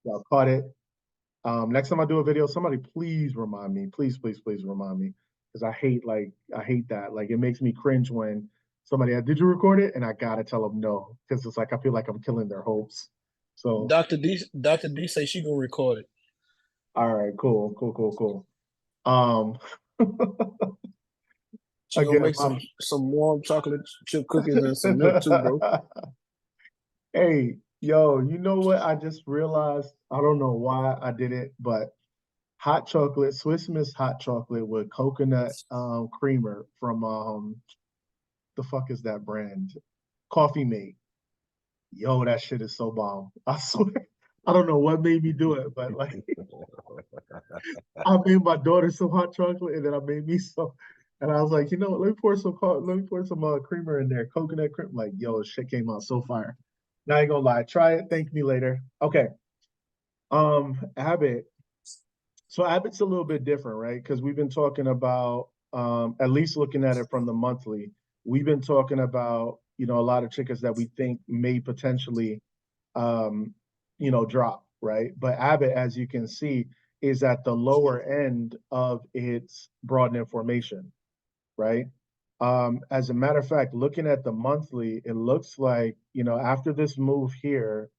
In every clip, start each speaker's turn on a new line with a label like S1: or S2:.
S1: Y'all caught it. Next time I do a video, somebody please remind me. Please, please, please remind me. Because I hate that. Like it makes me cringe when somebody, did you record it? And I gotta tell them no. Because it's like I feel like I'm killing their hopes. So
S2: Dr. D say she gonna record it.
S1: all right, cool, cool, cool, cool. Um
S2: She gonna
S1: again,
S2: make some warm chocolate chip cookies and some milk too, bro.
S1: hey, yo, you know what? I just realized, I don't know why I did it, but hot chocolate, Swiss Miss hot chocolate with coconut creamer from the fuck is that brand? Coffee Mate. Yo, that shit is so bomb. I swear. I don't know what made me do it, but like I made my daughter some hot chocolate and then I made me some. And I was like, you know what, let me pour some creamer in there, coconut cream. Like, yo, shit came out so fire. Not even gonna lie. Try it. Thank me later. Okay. Abbott. So Abbott's a little bit different, right? Because we've been talking about, at least looking at it from the monthly, we've been talking about, a lot of chickens that we think may potentially, um, drop, right? But Abbott, as you can see, is at the lower end of its broadening formation, right? As a matter of fact, looking at the monthly, it looks like, after this move here,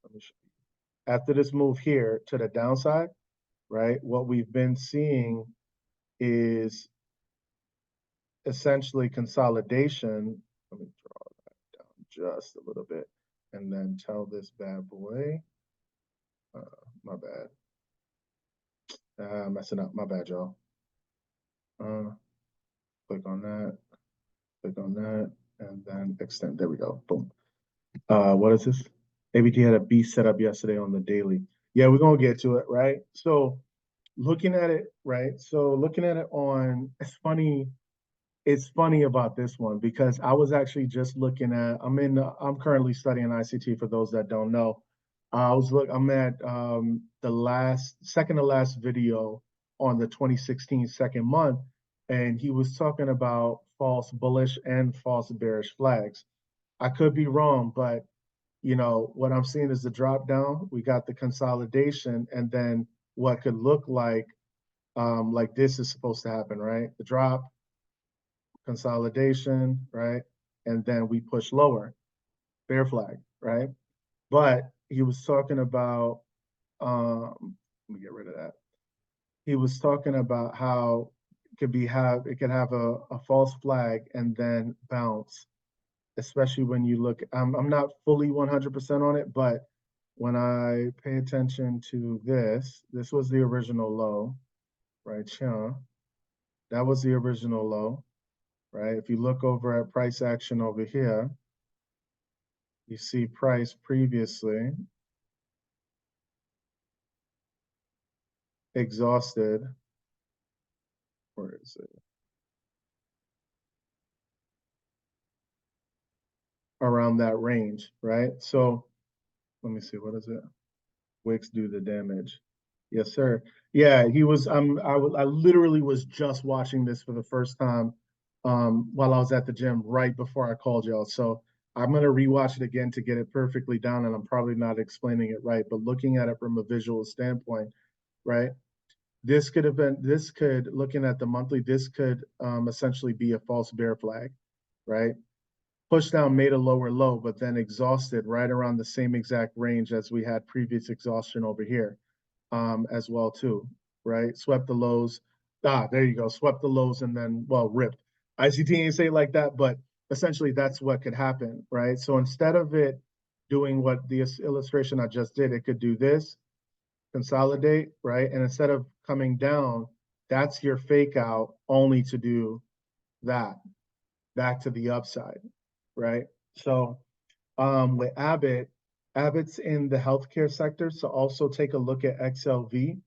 S1: after this move here to the downside, right? What we've been seeing is essentially consolidation. Let me draw that down just a little bit and then tell this bad boy. My bad. Messing up. My bad, y'all. Uh, click on that, and then extend. There we go. Boom. What is this? ABT had a beast set up yesterday on the daily. Yeah, we're gonna get to it, right? So looking at it, right? So looking at it on, it's funny about this one because I was actually just looking at, I'm currently studying ICT for those that don't know. I'm at the second to last video on the 2016 second month, and he was talking about false bullish and false bearish flags. I could be wrong, but what I'm seeing is the drop down. We got the consolidation, and then what could look like this is supposed to happen, right? The drop, consolidation, right? And then we push lower, bear flag, right? But he was talking about, let me get rid of that. He was talking about how it could have a false flag and then bounce, especially when you look. I'm not fully 100% on it, but when I pay attention to this was the original low, right here. That was the original low, right? If you look over at price action over here, you see price previously exhausted. Where is it? Around that range, right? So let me see, what is it? Wicks do the damage. Yes, sir. Yeah, he was. I literally was just watching this for the first time while I was at the gym right before I called y'all. So I'm gonna rewatch it again to get it perfectly down, and I'm probably not explaining it right. But looking at it from a visual standpoint, right? Looking at the monthly, this could essentially be a false bear flag, right? Push down made a lower low, but then exhausted right around the same exact range as we had previous exhaustion over here as well too, right? Swept the lows. There you go. Swept the lows and then, well, ripped. ICT ain't say it like that, but essentially that's what could happen, right? So instead of it doing what the illustration I just did, it could do this, consolidate, right? And instead of coming down, that's your fake out only to do that back to the upside, right? So with Abbott's in the healthcare sector, so also take a look at XLV.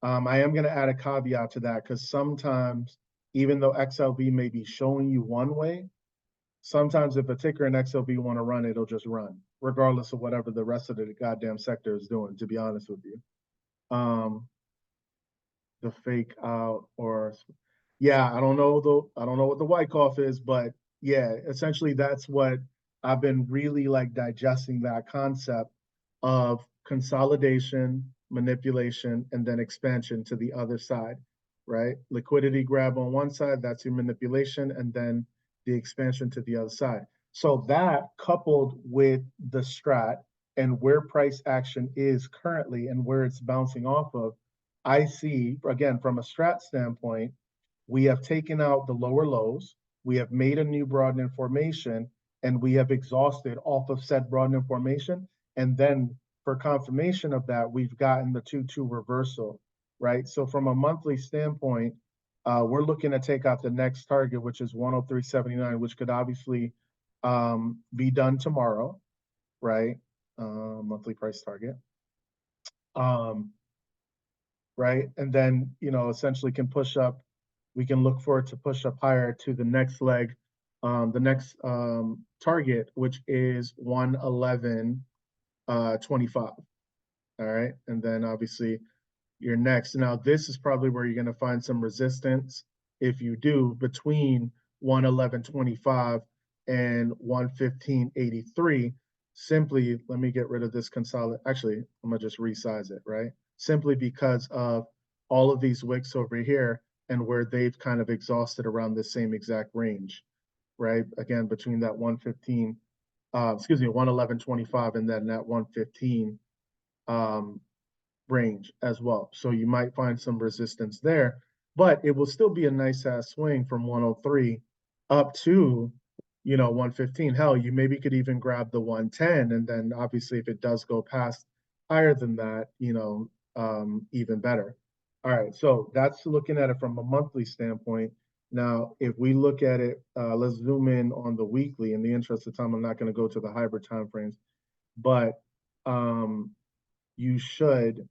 S1: I am going to add a caveat to that because sometimes, even though XLV may be showing you one way, sometimes if a ticker and XLV want to run, it'll just run, regardless of whatever the rest of the goddamn sector is doing, to be honest with you. The fake out or yeah, I don't know though. I don't know what the white cough is, but yeah, essentially that's what I've been really like digesting that concept of consolidation manipulation, and then expansion to the other side, right? Liquidity grab on one side, that's your manipulation, and then the expansion to the other side. So that coupled with the strat and where price action is currently and where it's bouncing off of, I see, again, from a strat standpoint, we have taken out the lower lows, we have made a new broadening formation, and we have exhausted off of said broadening formation. And then for confirmation of that, we've gotten the 2-2 reversal, right? So from a monthly standpoint, we're looking to take out the next target, which is 103.79, which could obviously be done tomorrow, right? Monthly price target. Right? And then, essentially can push up, we can look for it to push up higher to the next leg, the next target, which is 111.25. All right. And then obviously you're next. Now, this is probably where you're going to find some resistance if you do between 111.25 and 115.83. Simply, let me get rid of this consolidate. Actually, I'm going to just resize it, right? Simply because of all of these wicks over here and where they've kind of exhausted around the same exact range, right? Again, between that 111.25 and then that 115 range as well. So you might find some resistance there, but it will still be a nice ass swing from 103 up to, 115. Hell, you maybe could even grab the 110. And then obviously if it does go past higher than that, even better. All right. So that's looking at it from a monthly standpoint. Now, if we look at it, let's zoom in on the weekly. In the interest of time, I'm not going to go to the hybrid timeframes, but you should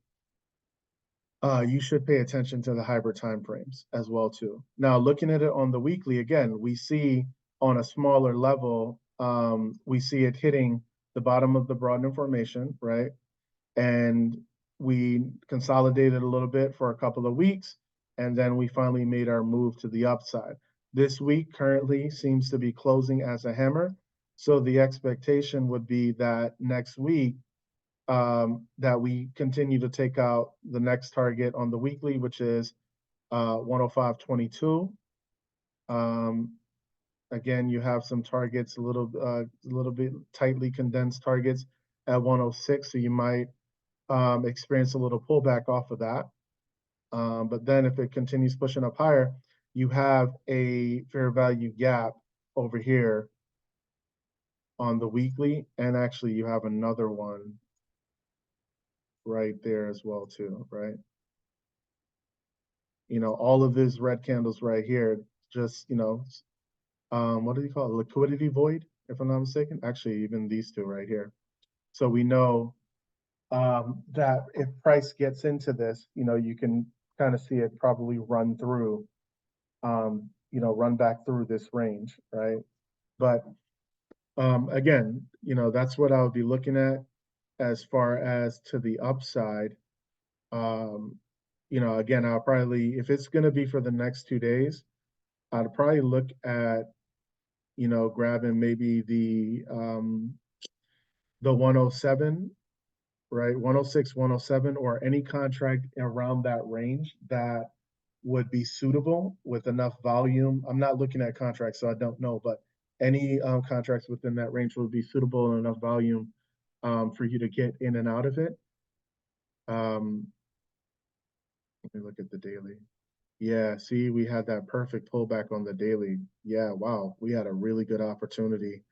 S1: pay attention to the hybrid timeframes as well too. Now, looking at it on the weekly, again, we see on a smaller level, we see it hitting the bottom of the broadening formation, right? And we consolidated a little bit for a couple of weeks, and then we finally made our move to the upside. This week currently seems to be closing as a hammer. So the expectation would be that next week, that we continue to take out the next target on the weekly, which is 105.22. Again, you have some targets, a little bit tightly condensed targets at 106, so you might experience a little pullback off of that. But then if it continues pushing up higher, you have a fair value gap over here on the weekly, and actually you have another one right there as well too, right? All of these red candles right here, just, what do you call it? Liquidity void, if I'm not mistaken. Actually, even these two right here. So we know that if price gets into this, you can kind of see it probably run through, run back through this range, right? But again, that's what I'll be looking at as far as to the upside. Again, I'll probably, if it's going to be for the next 2 days, I'd probably look at, grabbing maybe the 107, right? 106, 107, or any contract around that range that would be suitable with enough volume. I'm not looking at contracts, so I don't know, but any contracts within that range would be suitable and enough volume for you to get in and out of it. Let me look at the daily. Yeah, see, we had that perfect pullback on the daily. Yeah, wow, we had a really good opportunity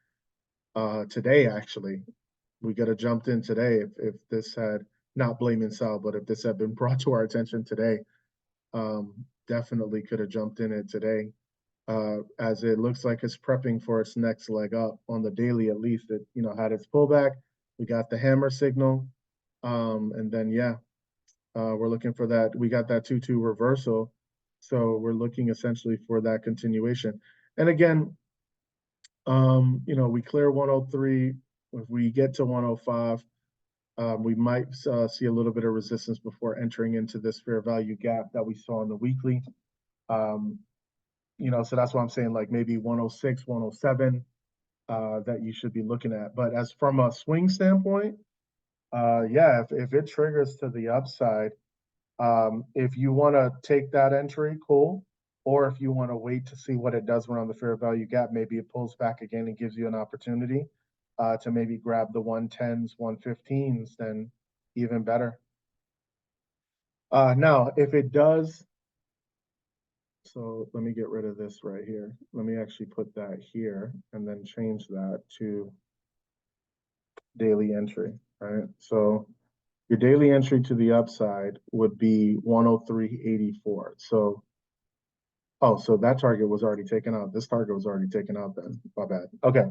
S1: today, actually. We could have jumped in today if this had, not blaming Sal, but if this had been brought to our attention today, definitely could have jumped in it today. As it looks like it's prepping for its next leg up on the daily, at least it, had its pullback. We got the hammer signal. And then, yeah, we're looking for that. We got that 2-2 reversal. So we're looking essentially for that continuation. And again, we clear 103. If we get to 105, we might see a little bit of resistance before entering into this fair value gap that we saw in the weekly. So that's why I'm saying like maybe 106, 107 that you should be looking at. But as from a swing standpoint, Yeah, if it triggers to the upside, if you want to take that entry, cool. Or if you want to wait to see what it does around the fair value gap, maybe it pulls back again and gives you an opportunity to maybe grab the 110s, 115s, then even better. Now, if it does, so let me get rid of this right here. Let me actually put that here and then change that to daily entry, right? So your daily entry to the upside would be 103.84. So, oh, so that target was already taken out. This target was already taken out then. My bad. Okay.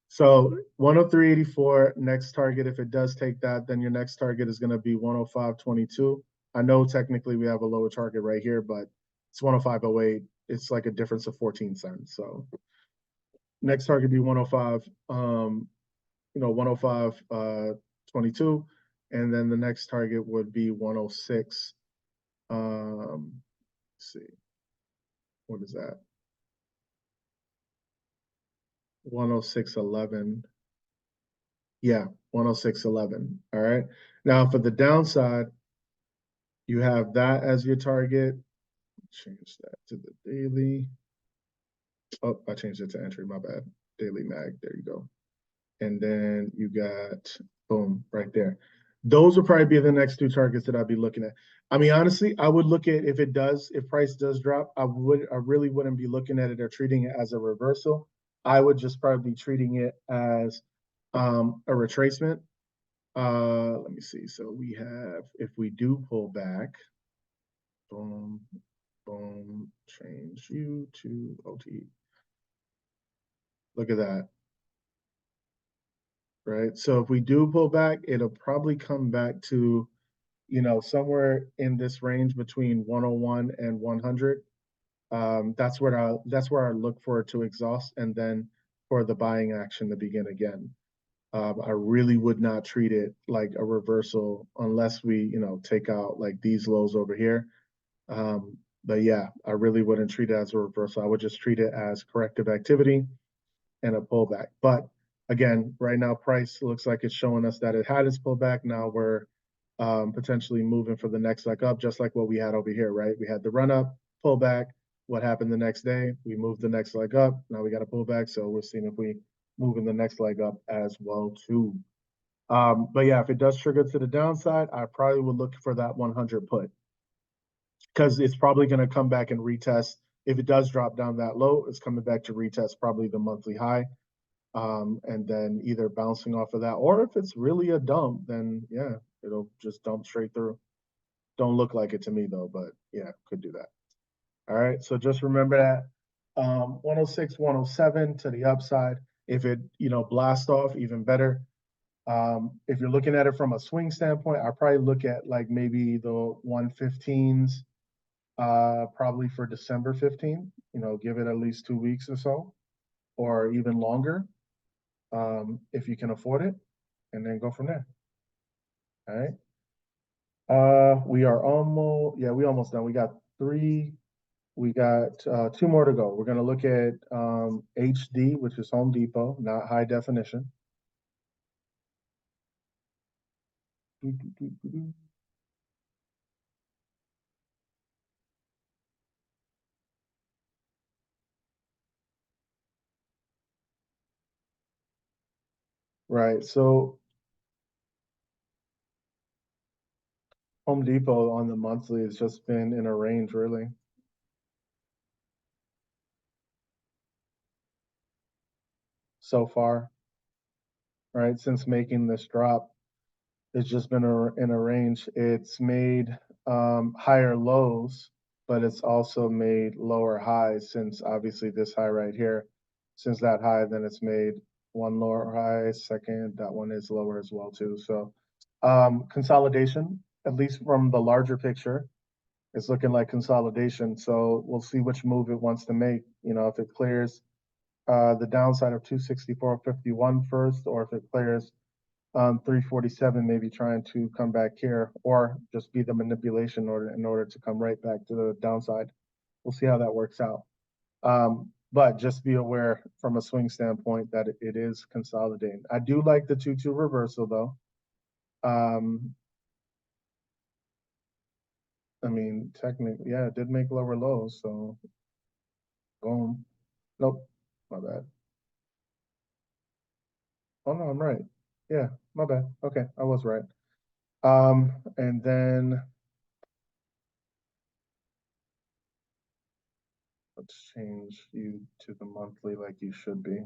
S1: So 103.84, next target, if it does take that, then your next target is going to be 105.22. I know technically we have a lower target right here, but it's 105.08. It's like a difference of 14 cents. So next target be 105, 105 22. And then the next target would be 106. Let's see, what is that? 106.11. Yeah, 106.11. All right. Now for the downside, you have that as your target. Change that to the daily. Oh, I changed it to entry, my bad. Daily mag, there you go. And then you got, boom, right there. Those would probably be the next two targets that I'd be looking at. I mean, honestly, I would look at if price does drop, I really wouldn't be looking at it or treating it as a reversal. I would just probably be treating it as a retracement. Let me see. So we have, if we do pull back, boom, boom, change you to OT. Look at that. Right. So if we do pull back, it'll probably come back to, somewhere in this range between 101 and 100. That's where I look for it to exhaust and then for the buying action to begin again. I really would not treat it like a reversal unless we, take out like these lows over here. But yeah, I really wouldn't treat it as a reversal. I would just treat it as corrective activity and a pullback. But again, right now, price looks like it's showing us that it had its pullback. Now we're potentially moving for the next leg up, just like what we had over here, right? We had the run up, pullback. What happened the next day? We moved the next leg up. Now we got a pullback. So we're seeing if we move in the next leg up as well too. But yeah, if it does trigger to the downside, I probably would look for that 100 put because it's probably going to come back and retest. If it does drop down that low, it's coming back to retest probably the monthly high. And then either bouncing off of that, or if it's really a dump, then yeah, it'll just dump straight through. Don't look like it to me though, but yeah, could do that. All right, so just remember that 106, 107 to the upside. If it blast off, even better. If you're looking at it from a swing standpoint, I probably look at like maybe the 115s, probably for December 15. Give it at least 2 weeks or so, or even longer, if you can afford it, and then go from there. All right. We are almost, yeah, we almost done. We got two more to go. We're gonna look at HD, which is Home Depot, not high definition. Right. So Home Depot on the monthly has just been in a range really so far, right? Since making this drop, it's just been in a range. It's made higher lows, but it's also made lower highs since obviously this high right here. Since that high, then it's made one lower high, second, that one is lower as well too. So consolidation, at least from the larger picture, it's looking like consolidation. So we'll see which move it wants to make. If it clears the downside of 264.51 first, or if it clears 347, maybe trying to come back here, or just be the manipulation in order to come right back to the downside. We'll see how that works out. But just be aware from a swing standpoint that it is consolidating. I do like the 2-2 reversal though. Um, I mean, technically, yeah, it did make lower lows, so boom. Nope, my bad. Oh no, I'm right. Yeah, my bad. Okay, I was right. And then let's change you to the monthly like you should be.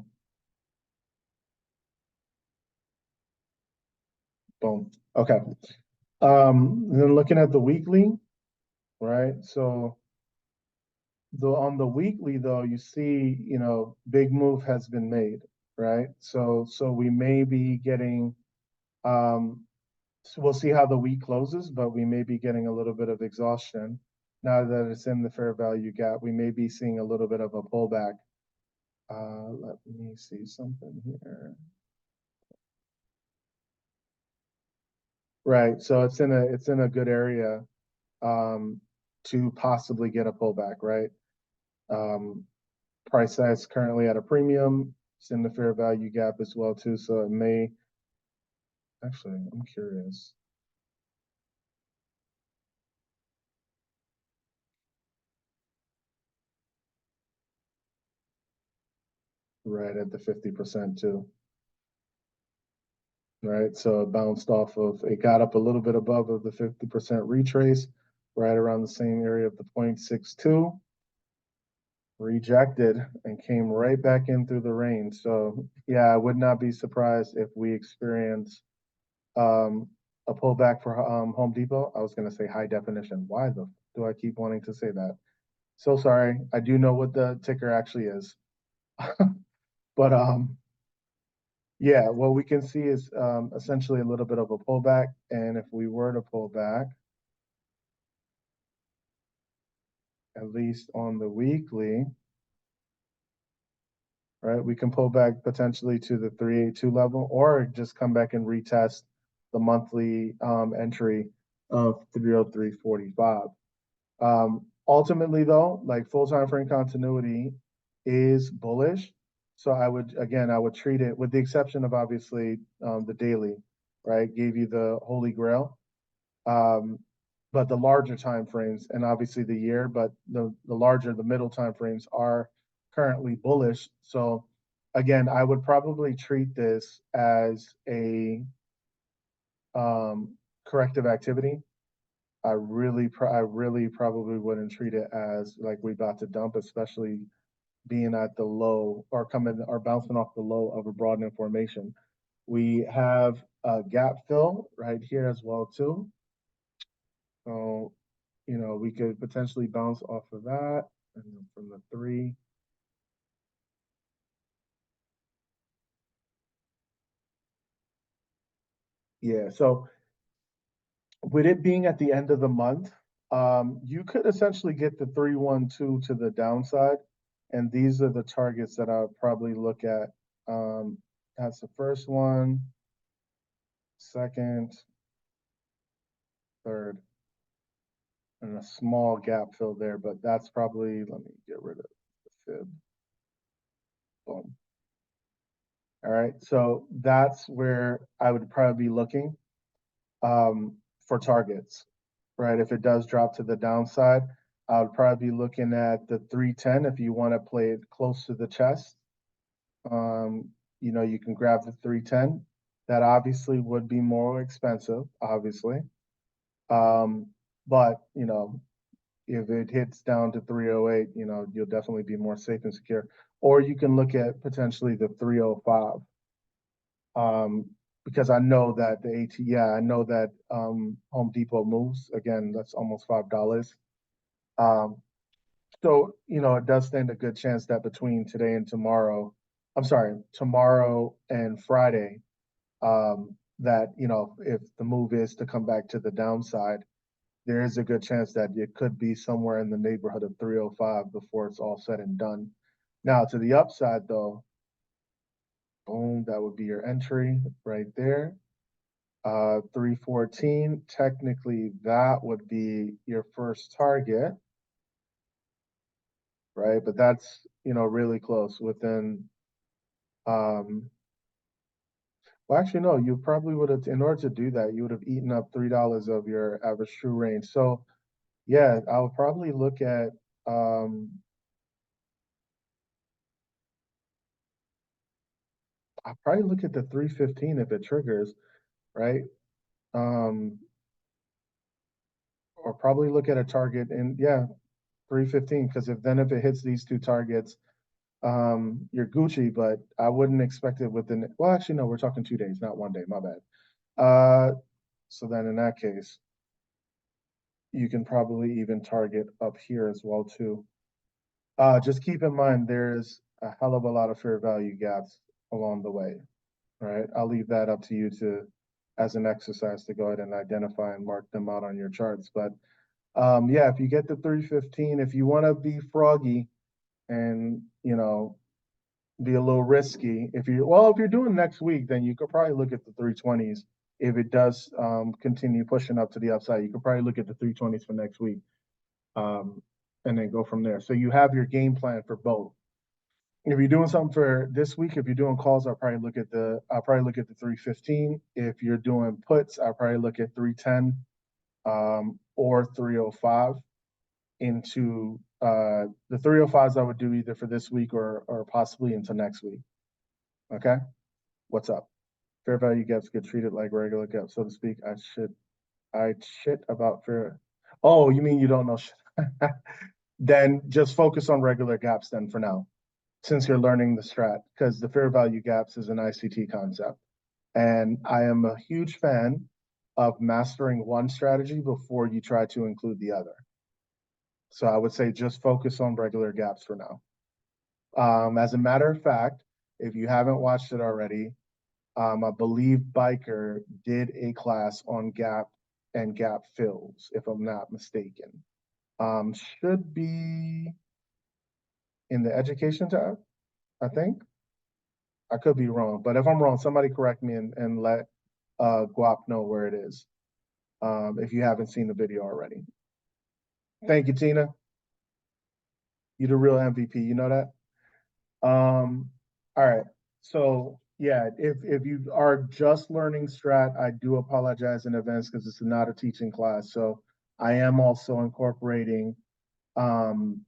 S1: Boom. Okay. Then looking at the weekly, right? So the on the weekly though, you see, big move has been made, right? So we may be getting um so we'll see how the week closes, but we may be getting a little bit of exhaustion. Now that it's in the fair value gap, we may be seeing a little bit of a pullback. Let me see something here. Right. So it's in a good area um to possibly get a pullback, right? Um Price size currently at a premium. It's in the fair value gap as well too. So it may actually, I'm curious. Right at the 50% too. Right. So it bounced off of it got up a little bit above of the 50% retrace, right around the same area of the 0.62, rejected and came right back in through the range. So yeah, I would not be surprised if we experience um a pullback for Home Depot. I was gonna say high definition. Why the do I keep wanting to say that? So sorry. I do know what the ticker actually is. But yeah, what we can see is essentially a little bit of a pullback. And if we were to pull back, at least on the weekly, right, we can pull back potentially to the 382 level or just come back and retest the monthly entry of 303.45. Ultimately, though, like full time frame continuity is bullish. So I would treat it with the exception of obviously the daily, right? Gave you the holy grail. Um, but the larger time frames and obviously the year, but the middle time frames are currently bullish. So again, I would probably treat this as a corrective activity. I really probably wouldn't treat it as like we about to dump, especially being at the low or coming or bouncing off the low of a broadening formation. We have a gap fill right here as well too. So, we could potentially bounce off of that and then from the three. Yeah. So with it being at the end of the month, you could essentially get the 312 to the downside. And these are the targets that I would probably look at. That's the first one, second, third, and a small gap fill there, but that's probably, let me get rid of the fib. Boom. All right. So that's where I would probably be looking for targets, right? If it does drop to the downside, I would probably be looking at the 310 if you want to play it close to the chest. You can grab the 310. That obviously would be more expensive, obviously. But, if it hits down to 308, you'll definitely be more safe and secure. Or you can look at potentially the 305. Because I know that I know that Home Depot moves. Again, that's almost $5. Um, so, it does stand a good chance that between today and tomorrow, I'm sorry, tomorrow and Friday, that, if the move is to come back to the downside, there is a good chance that it could be somewhere in the neighborhood of 305 before it's all said and done. Now, to the upside, though, boom, that would be your entry right there. 314, technically that would be your first target, right? But that's, really close within, um, Well, actually, no, you probably would have, in order to do that, you would have eaten up $3 of your average true range. So yeah, I'll probably look at I'll probably look at the 315 if it triggers, right? Um, or probably look at a target and yeah, 315, because if it hits these two targets, you're Gucci, but I wouldn't expect it within, well, actually, no, we're talking 2 days, not one day, my bad. So then in that case, you can probably even target up here as well too. Just keep in mind there's a hell of a lot of fair value gaps along the way, right? I'll leave that up to you to, as an exercise to go ahead and identify and mark them out on your charts. But yeah, if you get the 315, if you want to be froggy and, be a little risky, if you're doing next week, then you could probably look at the 320s. If it does continue pushing up to the upside, you could probably look at the 320s for next week, um, and then go from there. So you have your game plan for both. If you're doing something for this week, if you're doing calls, I'll probably look at the 315. If you're doing puts, I'll probably look at 310 or 305 into the 305s I would do either for this week or possibly into next week. Okay? What's up? Fair value gaps get treated like regular gaps, so to speak. I shit about fair. Oh, you mean you don't know shit? Then just focus on regular gaps then for now, since you're learning the strat, because the fair value gaps is an ICT concept. And I am a huge fan of mastering one strategy before you try to include the other. So I would say just focus on regular gaps for now. As a matter of fact, if you haven't watched it already, I believe Biker did a class on gap and gap fills, if I'm not mistaken. Should be in the education tab, I think. I could be wrong, but if I'm wrong, somebody correct me and let Guap know where it is, if you haven't seen the video already. Thank you, Tina. You're the real MVP. You know that? All right. So yeah, if you are just learning strat, I do apologize in advance because it's not a teaching class. So I am also incorporating um,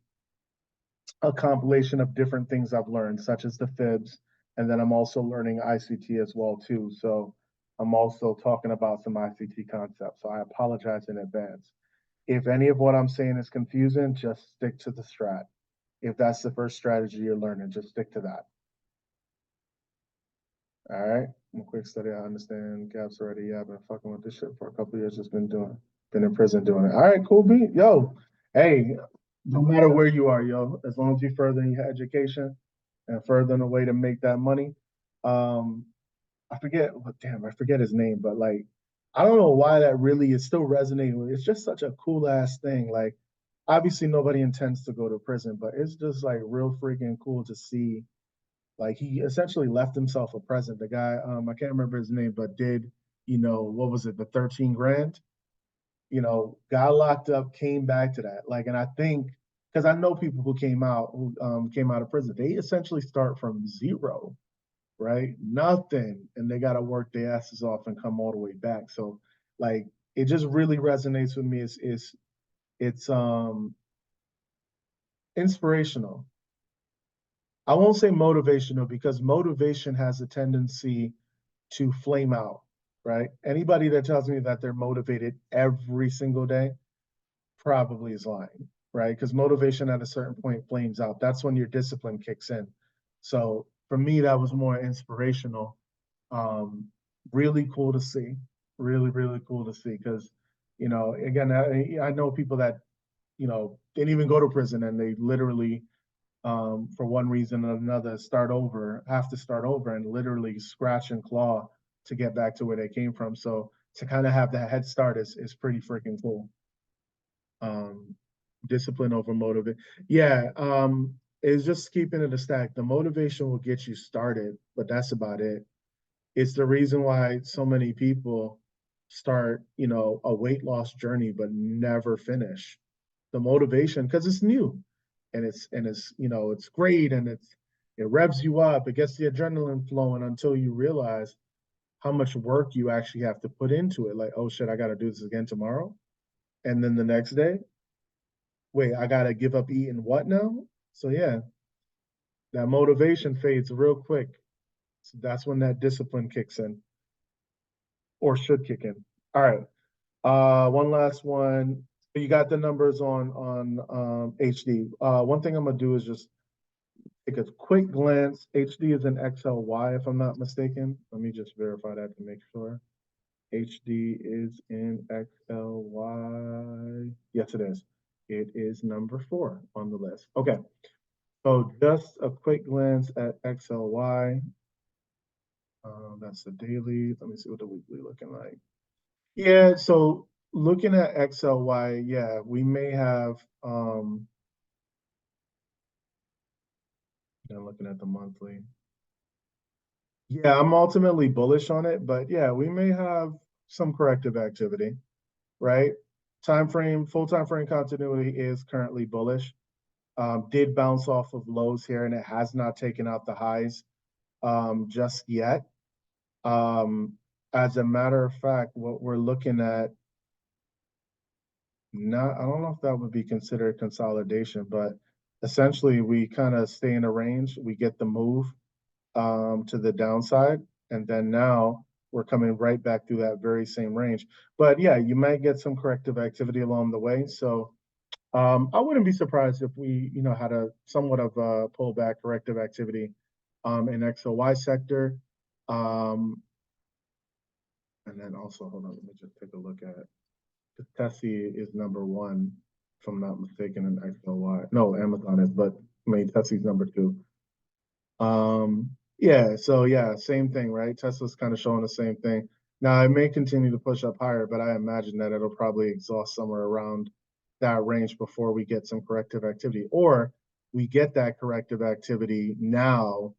S1: a compilation of different things I've learned, such as the fibs, and then I'm also learning ICT as well too. So I'm also talking about some ICT concepts. So I apologize in advance. If any of what I'm saying is confusing, just stick to the strat. If that's the first strategy you're learning, just stick to that. All right. I'm a quick study. I understand gaps already. Yeah, I've been fucking with this shit for a couple of years. Just been in prison doing it. All right, cool beat. Yo, hey, no matter where you are, yo, as long as you further in your education and further in a way to make that money. Um, I forget his name, but like, I don't know why that really is still resonating with. It's just such a cool ass thing. Like, obviously nobody intends to go to prison, but it's just like real freaking cool to see. Like he essentially left himself a present. The guy, I can't remember his name, but did, what was it, the 13 grand? Got locked up, came back to that. Like, and I think because I know people who came out of prison, they essentially start from zero, right? Nothing, and they got to work their asses off and come all the way back. So, like, it just really resonates with me. It's inspirational. I won't say motivational because motivation has a tendency to flame out, right? Anybody that tells me that they're motivated every single day probably is lying, right? Because motivation at a certain point flames out. That's when your discipline kicks in. So for me, that was more inspirational. Um, really cool to see. Really, really cool to see. Because, again, I know people that, didn't even go to prison and they literally for one reason or another, have to start over and literally scratch and claw to get back to where they came from. So to kind of have that head start is pretty freaking cool. Um, Discipline over motivation. Yeah, it's just keeping it a stack. The motivation will get you started, but that's about it. It's the reason why so many people start, a weight loss journey but never finish. The motivation, because it's new and it's it's great and it revs you up, it gets the adrenaline flowing until you realize how much work you actually have to put into it. Like, oh shit, I got to do this again tomorrow. And then the next day, wait, I got to give up eating what now? So yeah, that motivation fades real quick. So that's when that discipline kicks in or should kick in. All right. One last one. You got the numbers on HD. One thing I'm gonna do is just take a quick glance. HD is in XLY, if I'm not mistaken. Let me just verify that to make sure. HD is in XLY. Yes, it is. It is number 4 on the list. Okay. So just a quick glance at XLY. That's the daily. Let me see what the weekly looking like. Yeah, so looking at XLY, yeah, we may have looking at the monthly. Yeah, I'm ultimately bullish on it, but yeah, we may have some corrective activity, right? Full time frame continuity is currently bullish. Did bounce off of lows here, and it has not taken out the highs just yet. As a matter of fact, what we're looking at, I don't know if that would be considered consolidation, but essentially we kind of stay in a range. We get the move to the downside, and then now we're coming right back through that very same range. But yeah, you might get some corrective activity along the way. So I wouldn't be surprised if we, had a somewhat of a pullback corrective activity in XOY sector. And then also, hold on, let me just take a look at Tessie is number 1, if I'm not mistaken, in XLY. No, Amazon is, but I mean Tessie's number 2. Yeah, so yeah, same thing, right? Tesla's kind of showing the same thing. Now it may continue to push up higher, but I imagine that it'll probably exhaust somewhere around that range before we get some corrective activity, or we get that corrective activity now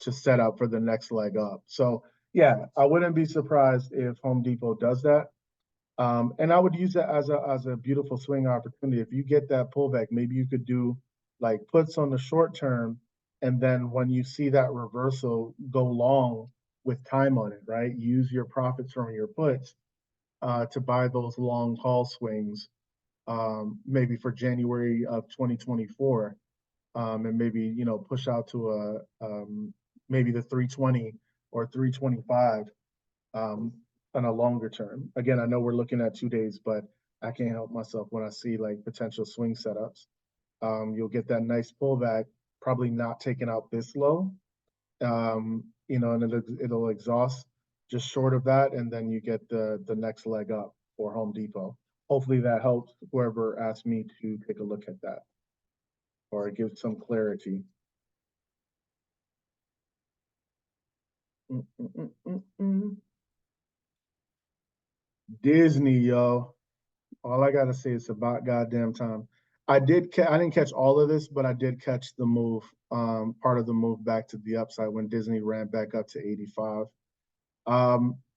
S1: to set up for the next leg up. So yeah, I wouldn't be surprised if Home Depot does that. And I would use that as a beautiful swing opportunity. If you get that pullback, maybe you could do like puts on the short term, and then when you see that reversal, go long with time on it, right? Use your profits from your puts to buy those long call swings, maybe for January of 2024, and maybe push out to maybe the 320 or 325 on a longer term. Again, I know we're looking at 2 days, but I can't help myself when I see like potential swing setups. You'll get that nice pullback, probably not taking out this low, and it'll exhaust just short of that, and then you get the next leg up for Home Depot. Hopefully that helps whoever asked me to take a look at that, or it gives some clarity. Disney, yo. All I gotta say is about goddamn time. I didn't catch all of this, but I did catch the move, part of the move back to the upside when Disney ran back up to 85.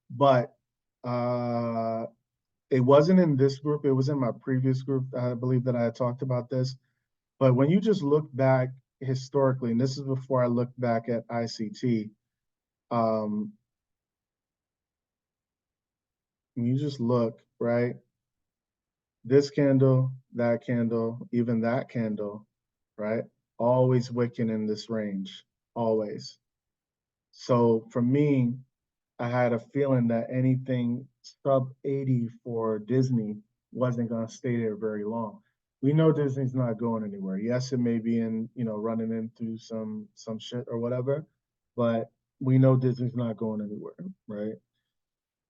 S1: But it wasn't in this group, it was in my previous group. I believe that I had talked about this. But when you just look back historically, and this is before I looked back at ICT, when you just look, right? This candle, even that candle, right? Always wicking in this range, always. So for me, I had a feeling that anything sub 80 for Disney wasn't going to stay there very long. We know Disney's not going anywhere. Yes, it may be running into some shit or whatever, but we know Disney's not going anywhere, right?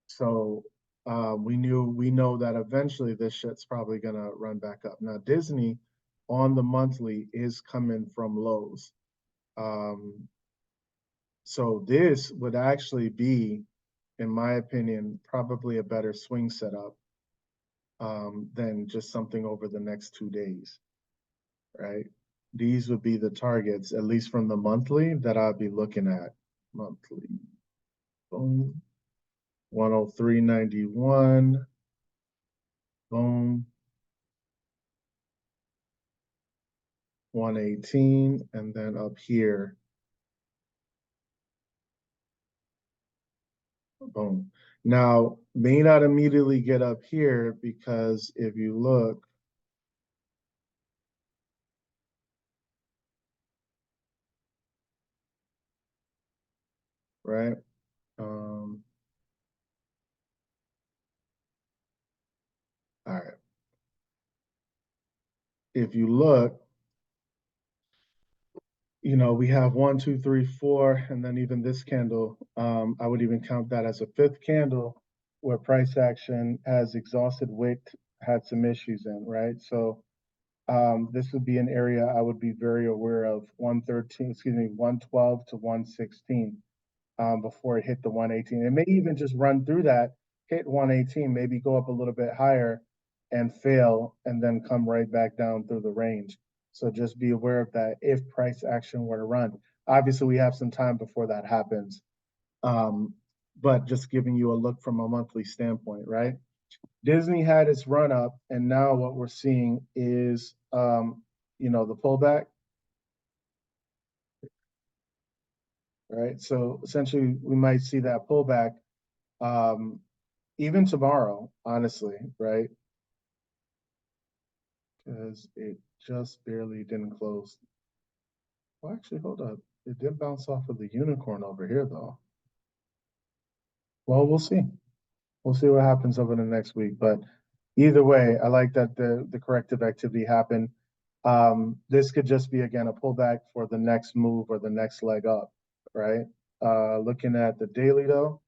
S1: So we know that eventually this shit's probably gonna run back up. Now Disney on the monthly is coming from lows. So this would actually be, in my opinion, probably a better swing setup than just something over the next 2 days, right? These would be the targets, at least from the monthly, that I'd be looking at. Monthly. Boom. 103.91. Boom. 118, and then up here, Boom. Now, may not immediately get up here because if you look, right? All right. If you look, we have 1, 2, 3, 4, and then even this candle, I would even count that as a fifth candle where price action has exhausted wick, had some issues in, right? So this would be an area I would be very aware of 113, 112 to 116 before it hit the 118. It may even just run through that, hit 118, maybe go up a little bit higher and fail, and then come right back down through the range. So just be aware of that if price action were to run. Obviously, we have some time before that happens, but just giving you a look from a monthly standpoint, right? Disney had its run up, and now what we're seeing is, the pullback, right? So essentially, we might see that pullback even tomorrow, honestly, right? Because it just barely didn't close. Well, actually, hold up. It did bounce off of the unicorn over here, though. Well, we'll see. We'll see what happens over the next week. But either way, I like that the corrective activity happened. This could just be, again, a pullback for the next move or the next leg up, right? Looking at the daily, though.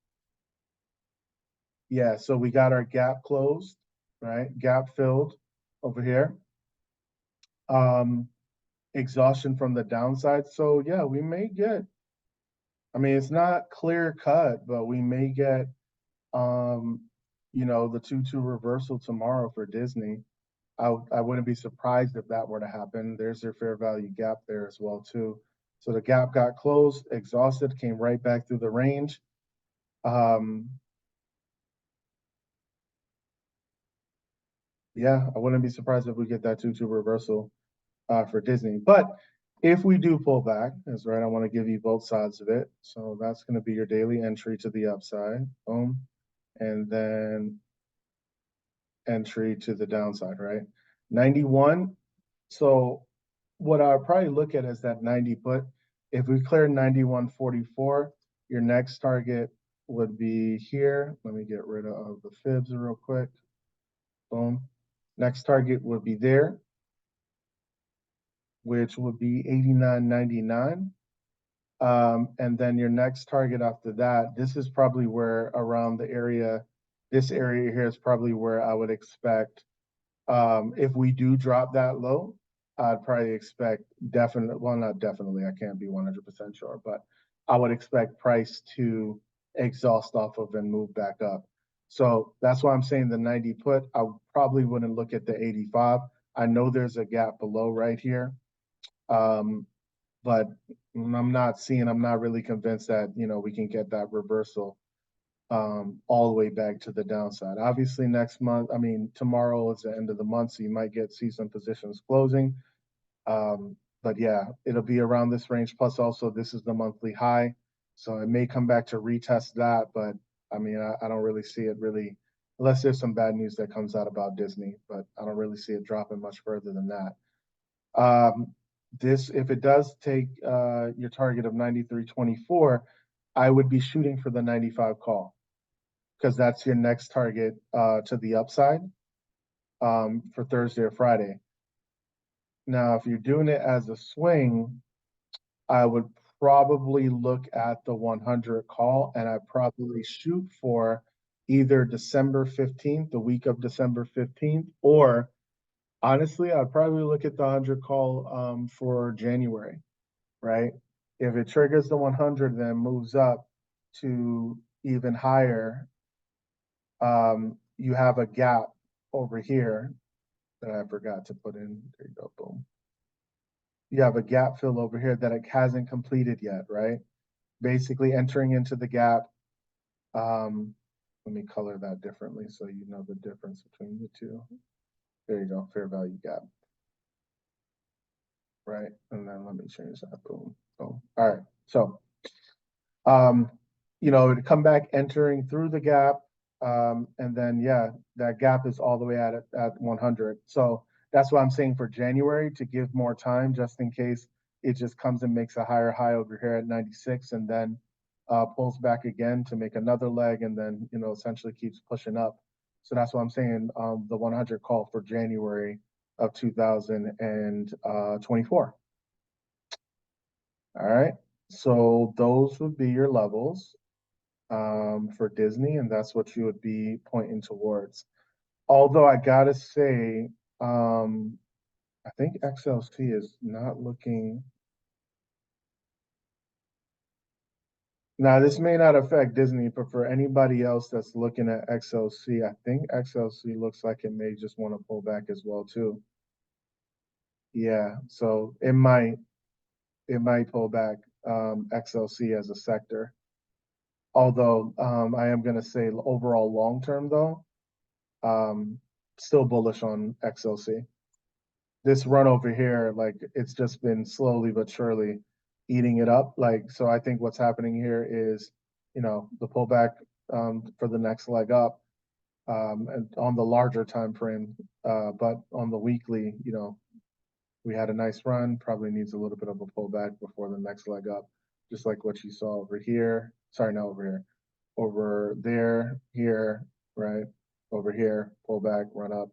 S1: Yeah, so we got our gap closed, right? Gap filled over here. Exhaustion from the downside. So yeah, we may get, it's not clear cut, but we may get the 2-2 reversal tomorrow for Disney. I wouldn't be surprised if that were to happen. There's their fair value gap there as well too. So the gap got closed, exhausted, came right back through the range. Yeah, I wouldn't be surprised if we get that 2-2 reversal for Disney. But if we do pull back, that's right, I want to give you both sides of it. So that's going to be your daily entry to the upside. Boom. And then entry to the downside, right? 91. So what I would probably look at is that 90 put. If we clear 91.44, your next target would be here. Let me get rid of the fibs real quick. Boom. Next target would be there, which would be 89.99. And then your next target after that, this is probably where around the area, this area here is probably where I would expect, if we do drop that low, I'd probably expect definitely, well, not definitely, I can't be 100% sure, but I would expect price to exhaust off of and move back up. So that's why I'm saying the 90 put. I probably wouldn't look at the 85. I know there's a gap below right here. But I'm not really convinced that, we can get that reversal all the way back to the downside. Obviously, next month, tomorrow is the end of the month, so you might see some positions closing. But yeah, it'll be around this range. Plus, also, this is the monthly high, so it may come back to retest that. But I don't really see it really, unless there's some bad news that comes out about Disney. But I don't really see it dropping much further than that. This, if it does take your target of 93.24, I would be shooting for the 95 call because that's your next target to the upside for Thursday or Friday. Now, if you're doing it as a swing, I would probably look at the 100 call, and I'd probably shoot for either December 15th, the week of December 15th, or honestly, I'd probably look at the 100 call for January, right? If it triggers the 100, then moves up to even higher, you have a gap over here that I forgot to put in. There you go, boom. You have a gap fill over here that it hasn't completed yet, right? Basically entering into the gap. Let me color that differently so you know the difference between the two. There you go, fair value gap. Right, and then let me change that, boom, boom. All right, so to come back entering through the gap. And then, yeah, that gap is all the way at 100. So that's what I'm saying for January to give more time just in case it just comes and makes a higher high over here at 96 and then pulls back again to make another leg and then, essentially keeps pushing up. So that's what I'm saying. The 100 call for January of 2024. All right. So those would be your levels for Disney, and that's what you would be pointing towards. Although I gotta say, I think XLC is not looking. Now, this may not affect Disney, but for anybody else that's looking at XLC, I think XLC looks like it may just want to pull back as well too. Yeah, so it might pull back XLC as a sector. Although I am going to say overall long term though, um, still bullish on XLC. This run over here, like it's just been slowly but surely eating it up. Like, so I think what's happening here is, the pullback for the next leg up and on the larger time frame. But on the weekly, we had a nice run, probably needs a little bit of a pullback before the next leg up, just like what you saw over here. Sorry, not over here, over there, here, right? Over here, pullback, run up,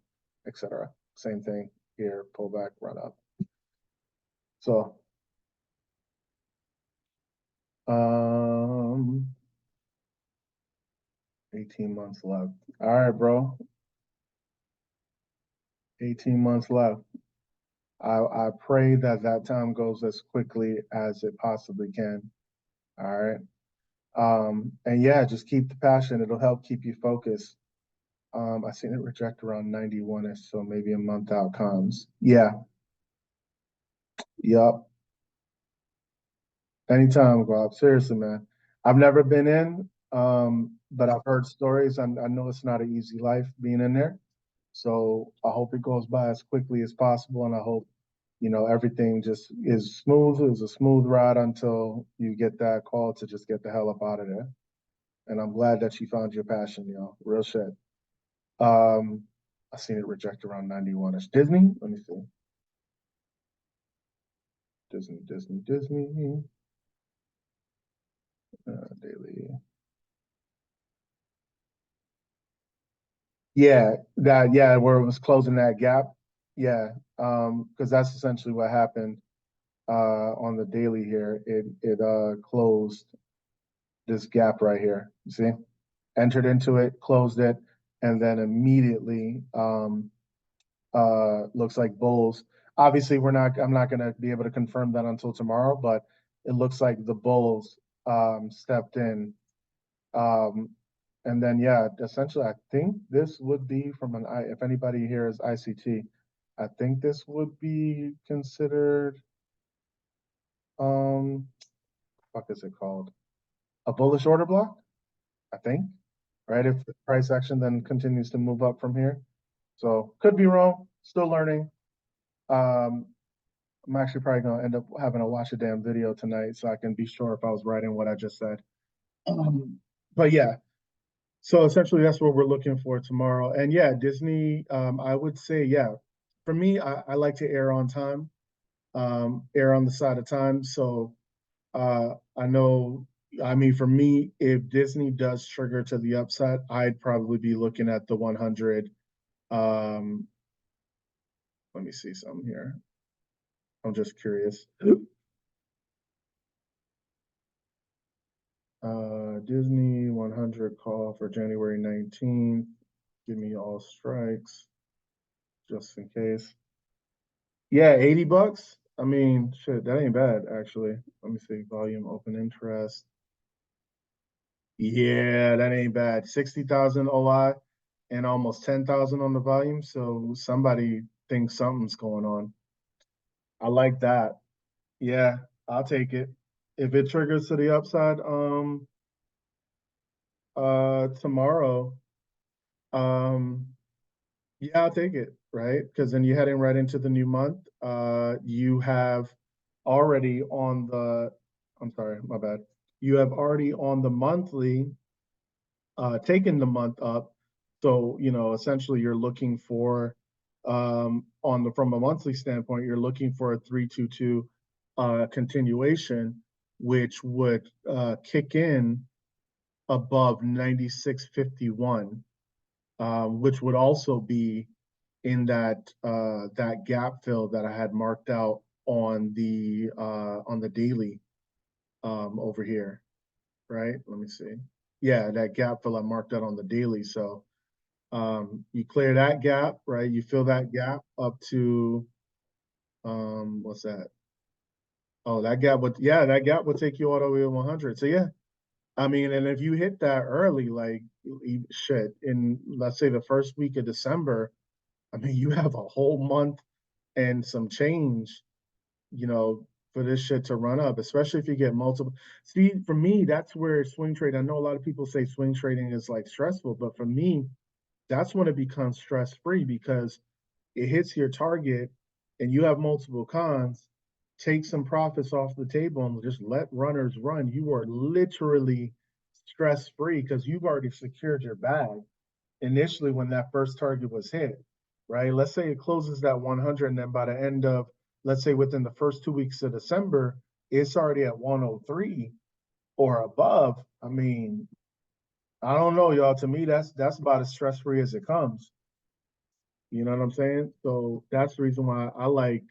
S1: etc. Same thing here, pullback, run up. So, 18 months left. All right, bro. 18 months left. I pray that that time goes as quickly as it possibly can. All right. And yeah, just keep the passion. It'll help keep you focused. I seen it reject around 91ish, so maybe a month out comes. Yeah. Yup. Anytime, Rob. Seriously, man. I've never been in, but I've heard stories. I know it's not an easy life being in there. So I hope it goes by as quickly as possible, and I hope everything just is smooth. It was a smooth ride until you get that call to just get the hell up out of there. And I'm glad that you found your passion, real shit. Um, I seen it reject around 91ish. Disney? Let me see. Disney, Disney, Disney. Daily. Yeah, where it was closing that gap. Yeah, because that's essentially what happened on the daily here. It closed this gap right here. You see? Entered into it, closed it, and then immediately looks like bulls. Obviously, I'm not gonna be able to confirm that until tomorrow, but it looks like the bulls stepped in. Um, and then yeah, essentially I think this would be from if anybody here is ICT, I think this would be considered fuck is it called? A bullish order block, I think. Right? If the price action then continues to move up from here. So could be wrong, still learning. Um, I'm actually probably gonna end up having to watch a damn video tonight so I can be sure if I was right in what I just said. But yeah, so essentially that's what we're looking for tomorrow. And yeah, Disney, I would say, yeah, for me, I like to err on time, err on the side of time. So I know, I mean, for me, if Disney does trigger to the upside, I'd probably be looking at the 100. Um, Let me see something here. I'm just curious. Disney 100 call for January 19th. Give me all strikes just in case. Yeah, 80 bucks. I mean, shit, that ain't bad actually. Let me see. Volume open interest. Yeah, that ain't bad. 60,000 OI and almost 10,000 on the volume. So somebody thinks something's going on. I like that. Yeah, I'll take it. If it triggers to the upside, tomorrow, um, yeah, I'll take it, right? Because then you're heading right into the new month. You have already on the, I'm sorry, my bad. you have already on the monthly taken the month up. So, essentially you're looking for from a monthly standpoint, you're looking for a 322 continuation, which would kick in above 96.51, which would also be in that gap fill that I had marked out on the daily over here, right? Let me see. Yeah, that gap fill I marked out on the daily. So you clear that gap, right? You fill that gap up to what's that? Oh, that gap would take you all the way to 100. So yeah, I mean, and if you hit that early, like shit, in let's say the first week of December, I mean, you have a whole month and some change, you know, for this shit to run up, especially if you get multiple. See, for me, that's where swing trade. I know a lot of people say swing trading is like stressful, but for me, that's when it becomes stress free because it hits your target and you have multiple cons. Take some profits off the table and just let runners run. You are literally stress free because you've already secured your bag initially when that first target was hit, right? Let's say it closes that 100, and then by the end of, let's say within the first 2 weeks of December, it's already at 103 or above. I mean, I don't know, y'all. To me, that's about as stress free as it comes. You know what I'm saying? So that's the reason why I like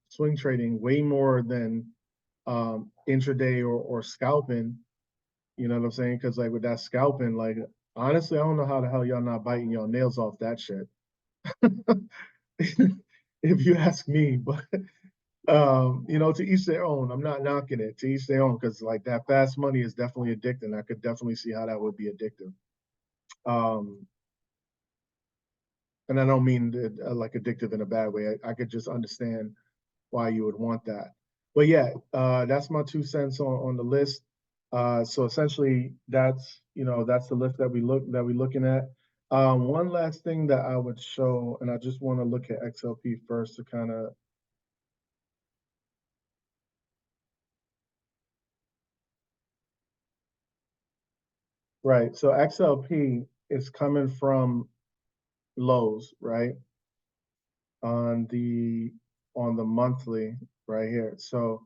S1: swing trading way more than intraday or scalping. You know what I'm saying? Because like with that scalping, like honestly, I don't know how the hell y'all not biting your nails off that shit. If you ask me, but to each their own. I'm not knocking it. To each their own, because like that fast money is definitely addicting. I could definitely see how that would be addictive. Um, and I don't mean like addictive in a bad way. I could just understand why you would want that. But yeah, that's my 2 cents on the list. So essentially, that's the list that we're looking at. One last thing that I would show, and I just want to look at XLP first to kind of. Right. So XLP is coming from lows, right? On the on the monthly right here. So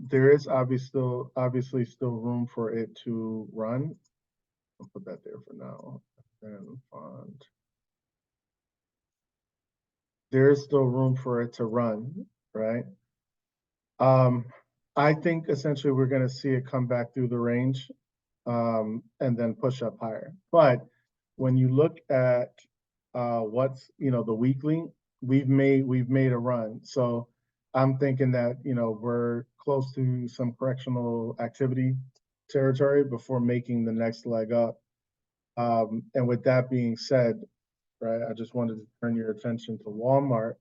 S1: there is obviously still room for it to run. I'll put that there for now. And fund. There is still room for it to run, right? Um, I think essentially we're going to see it come back through the range and then push up higher. But when you look at what's the weekly, we've made a run. So I'm thinking that we're close to some correctional activity territory before making the next leg up. And with that being said, right, I just wanted to turn your attention to Walmart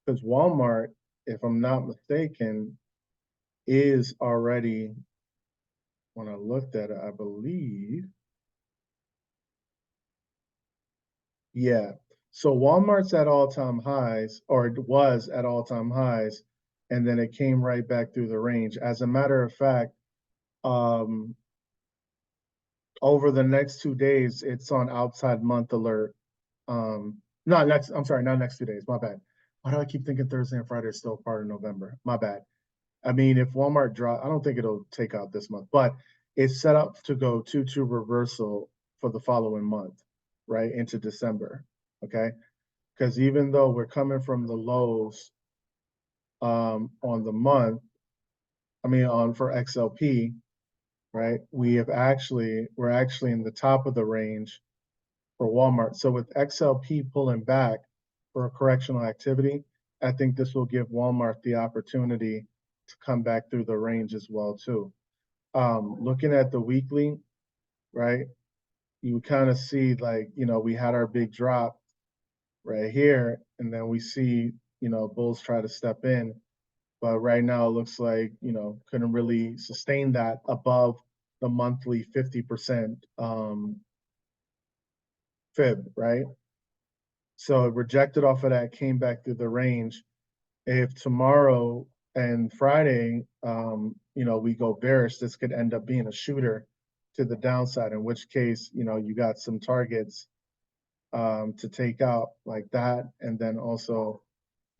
S1: because Walmart, if I'm not mistaken, is already, when I looked at it, I believe, yeah. So Walmart's at all-time highs, or it was at all-time highs, and then it came right back through the range. As a matter of fact, um, over the next 2 days, it's on outside month alert. Not next, I'm sorry, not next 2 days, my bad. Why do I keep thinking Thursday and Friday is still part of November? My bad. I mean, if Walmart drop, I don't think it'll take out this month, but it's set up to go 2-2 reversal for the following month, right, into December. Okay. Because even though we're coming from the lows on the month, I mean on for XLP, right? We're actually in the top of the range for Walmart. So with XLP pulling back for a correctional activity, I think this will give Walmart the opportunity to come back through the range as well too. Looking at the weekly, right? You kind of see like, we had our big drop right here, and then we see, bulls try to step in. But right now it looks like, couldn't really sustain that above the monthly 50% fib, right? So it rejected off of that, came back through the range. If tomorrow and Friday, we go bearish, this could end up being a shooter to the downside, in which case, you got some targets to take out like that, and then also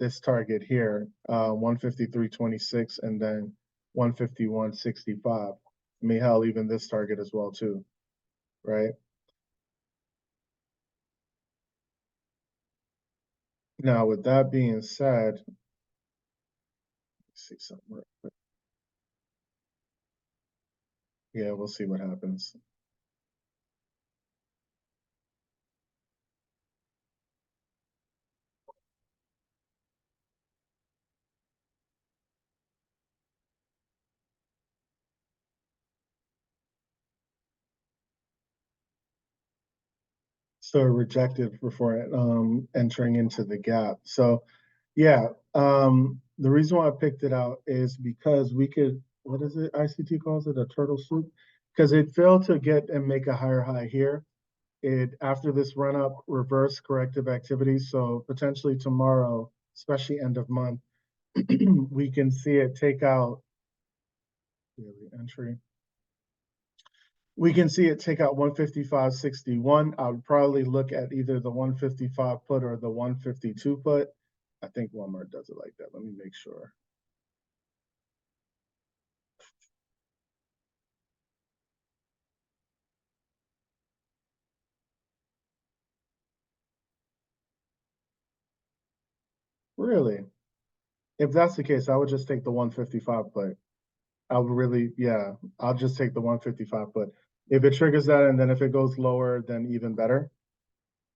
S1: this target here, 153.26, and then 151.65. May hell, even this target as well too, right? Now, with that being said, let's see something real quick. Yeah, we'll see what happens. So rejected before entering into the gap. So yeah, the reason why I picked it out is because we could, what is it? ICT calls it a turtle soup, because it failed to get and make a higher high here. It, after this run up, reverse corrective activity. So potentially tomorrow, especially end of month, we can see it take out daily entry. We can see it take out 155.61. I would probably look at either the 155 put or the 152 put. I think Walmart does it like that. Let me make sure. Really? If that's the case, I would just take the 155 put. I would really, yeah, I'll just take the 155 put. If it triggers that, and then if it goes lower, then even better.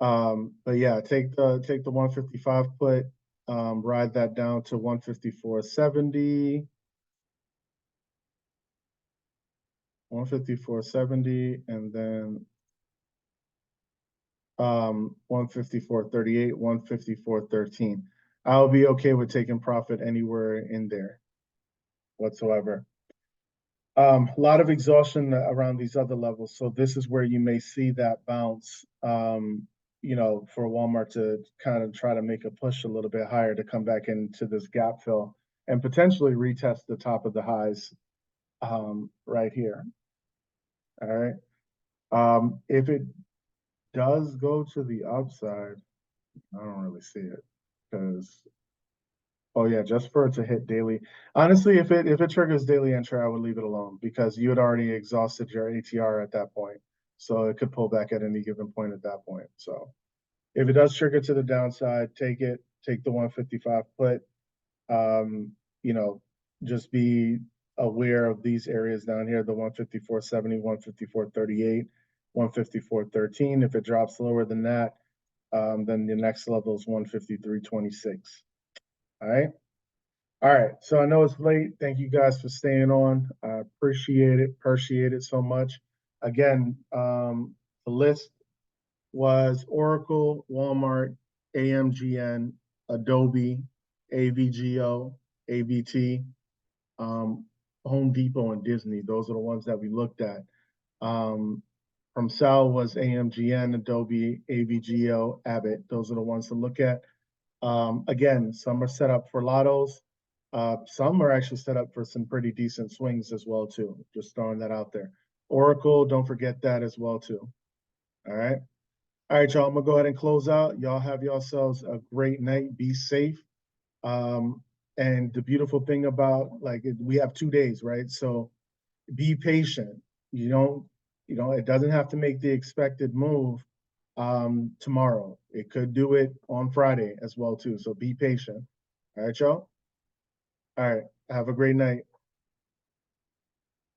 S1: But yeah, take the 155 put, ride that down to 154.70, 154.70, and then 154.38, 154.13. I'll be okay with taking profit anywhere in there whatsoever. A lot of exhaustion around these other levels. So this is where you may see that bounce, for Walmart to kind of try to make a push a little bit higher to come back into this gap fill and potentially retest the top of the highs right here. All right. If it does go to the upside, I don't really see it because, oh yeah, just for it to hit daily. Honestly, if it triggers daily entry, I would leave it alone because you had already exhausted your ATR at that point. So it could pull back at any given point at that point. So if it does trigger to the downside, take it, take the 155 put. Um, you know, just be aware of these areas down here, the 154.70, 154.38, 154.13. If it drops lower than that, then the next level is 153.26. All right. All right. So I know it's late. Thank you guys for staying on. I appreciate it. Appreciate it so much. Again, the list was Oracle, Walmart, AMGN, Adobe, AVGO, AVT, Home Depot, and Disney. Those are the ones that we looked at. From Sal was AMGN, Adobe, AVGO, Abbott. Those are the ones to look at. Again, some are set up for lottos. Some are actually set up for some pretty decent swings as well too. Just throwing that out there. Oracle, don't forget that as well too. All right. All right, y'all. I'm gonna go ahead and close out. Y'all have yourselves a great night. Be safe. And the beautiful thing about we have 2 days, right? So be patient. You don't, it doesn't have to make the expected move tomorrow. It could do it on Friday as well too. So be patient. All right, y'all. All right. Have a great night.